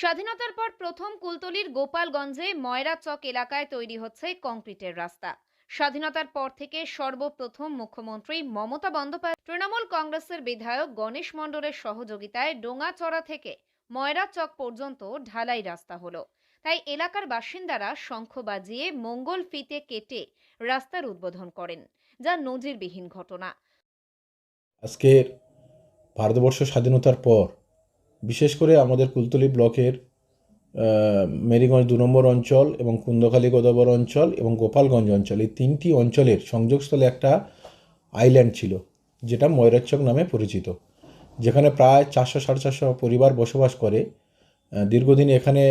স্বাধীনতার পর প্রথম কুলতলির গোপালগঞ্জে ময়রা চক এলাকায় তৈরি হচ্ছে কংক্রিটের রাস্তা। স্বাধীনতার পর থেকে সর্বপ্রথম মুখ্যমন্ত্রী মমতা বন্দ্যোপাধ্যায় তৃণমূল কংগ্রেসের বিধায়ক গণেশ মণ্ডলের সহযোগিতায় ডোঙাচড়া থেকে ময়রা চক পর্যন্ত ঢালাই রাস্তা হলো। তাই এলাকার বাসিন্দারা শঙ্খ বাজিয়ে মঙ্গল ফিতে কেটে রাস্তার উদ্বোধন করেন, যা নজিরবিহীন ঘটনা। আজকের ভারতবর্ষ স্বাধীনতার পর বিশেষ করে আমাদের কুলতলি ব্লকের মেরিগঞ্জ ২ নম্বর অঞ্চল এবং কুন্দখালী গোদাবর অঞ্চল এবং গোপালগঞ্জ অঞ্চল, এই ৩টি অঞ্চলের সংযোগস্থলে একটা আইল্যান্ড ছিল, যেটা ময়রাচক নামে পরিচিত, যেখানে প্রায় ৪০০-৪৫০ পরিবার বসবাস করে। দীর্ঘদিন এখানে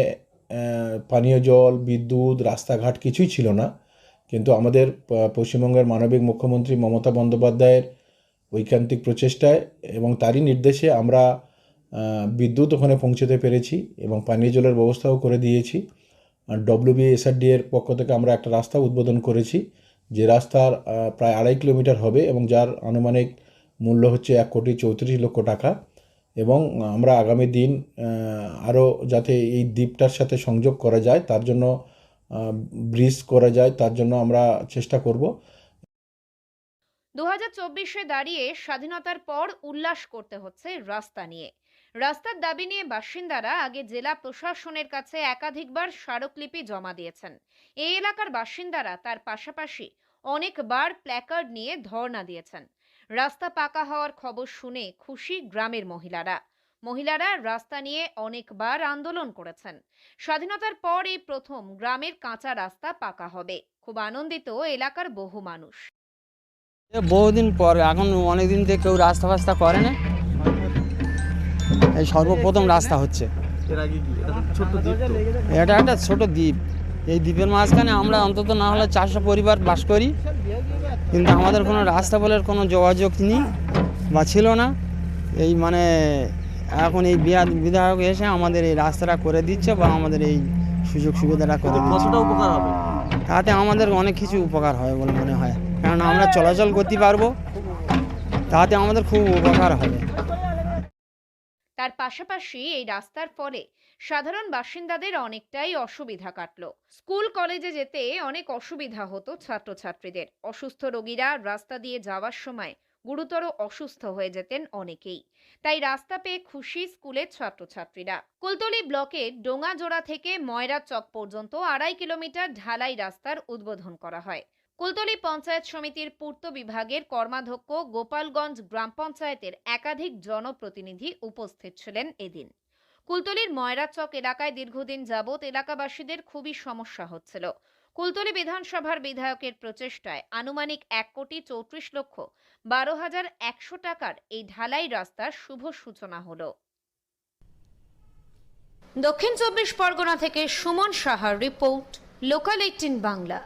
পানীয় জল, বিদ্যুৎ, রাস্তাঘাট কিছুই ছিল না। কিন্তু আমাদের পশ্চিমবঙ্গের মানবিক মুখ্যমন্ত্রী মমতা বন্দ্যোপাধ্যায়ের ঐকান্তিক প্রচেষ্টায় এবং তারই নির্দেশে আমরা বিদ্যুৎ ওখানে পৌঁছতে পেরেছি এবং পানীয় জলের ব্যবস্থাও করে দিয়েছি। আর WBSRD এর পক্ষ থেকে আমরা একটা রাস্তা উদ্বোধন করেছি, যে রাস্তার প্রায় ২.৫ কিলোমিটার হবে এবং যার আনুমানিক মূল্য হচ্ছে ১,৩৪,০০,০০০ টাকা। এবং আমরা আগামী দিন আরও যাতে এই দ্বীপটার সাথে সংযোগ করা যায়, তার জন্য ব্রিজ করা যায়, তার জন্য আমরা চেষ্টা করব। 2024-এ দাঁড়িয়ে স্বাধীনতার পর উল্লাস করতে হচ্ছে রাস্তা নিয়ে। রাস্তার দাবি নিয়ে বাসিন্দারা আগে জেলা প্রশাসনের কাছে একাধিকবার স্মারকলিপি জমা দিয়েছেন। এই এলাকার বাসিন্দারা তার পাশাপাশি অনেকবার প্ল্যাকার্ড নিয়ে ধর্ণা দিয়েছেন। রাস্তা পাকা হওয়ার খবর শুনে খুশি গ্রামের মহিলারা রাস্তা নিয়ে অনেকবার আন্দোলন করেছেন। স্বাধীনতার পর এই প্রথম গ্রামের কাঁচা রাস্তা পাকা হবে। খুব আনন্দিত এলাকার বহু মানুষ। বহুদিন পর, এখন অনেকদিন থেকে কেউ রাস্তা ফাস্তা করে না, এই সর্বপ্রথম রাস্তা হচ্ছে। এটা একটা ছোট দ্বীপ। এই দ্বীপের মাঝখানে আমরা অন্তত না হলে ৪০০ পরিবার বাস করি, কিন্তু আমাদের কোনো রাস্তা বলে কোনো যোগাযোগ নেই বা ছিল না। এই মানে এখন এই বিধায়ক এসে আমাদের এই রাস্তাটা করে দিচ্ছে বা আমাদের এই সুযোগ সুবিধাটা করে দিচ্ছে। উপকার হবে, তাতে আমাদের অনেক কিছু উপকার হয় বলে মনে হয়, কারণ আমরা চলাচল করতে পারবো, তাতে আমাদের খুব উপকার হবে। তার পাশাপাশি এই রাস্তার ফলে সাধারণ বাসিন্দাদের অনেকটাই অসুবিধা কাটলো। স্কুল কলেজে যেতে অনেক অসুবিধা হতো ছাত্রছাত্রীদের। অসুস্থ রোগীরা রাস্তা দিয়ে যাওয়ার সময় গুরুতর অসুস্থ হয়ে যেতেন অনেকেই। তাই রাস্তা পেয়ে খুশি স্কুলের ছাত্রছাত্রীরা। কুলতলি ব্লকের ডোঙাজোড়া থেকে ময়রা চক পর্যন্ত ২.৫ কিলোমিটার ঢালাই রাস্তার উদ্বোধন করা হয়। কুলতলি পঞ্চায়েত সমিতির পূর্ত বিভাগের কর্মাধ্যক্ষ গোপালগঞ্জ গ্রাম পঞ্চায়েতের একাধিক জনপ্রতিনিধি উপস্থিত ছিলেন এদিন। কুলতলির ময়রা চক এলাকায় দীর্ঘদিন যাবৎ এলাকাবাসীদের খুবই সমস্যা হচ্ছিল। কুলতলি বিধানসভার বিধায়কের প্রচেষ্টায় আনুমানিক ১,৩৪,১২,১০০ টাকার এই ঢালাই রাস্তার শুভ সূচনা হলো। দক্ষিণ ২৪ পরগনা থেকে সুমন সাহার রিপোর্ট, লোকাল ১৮ বাংলা।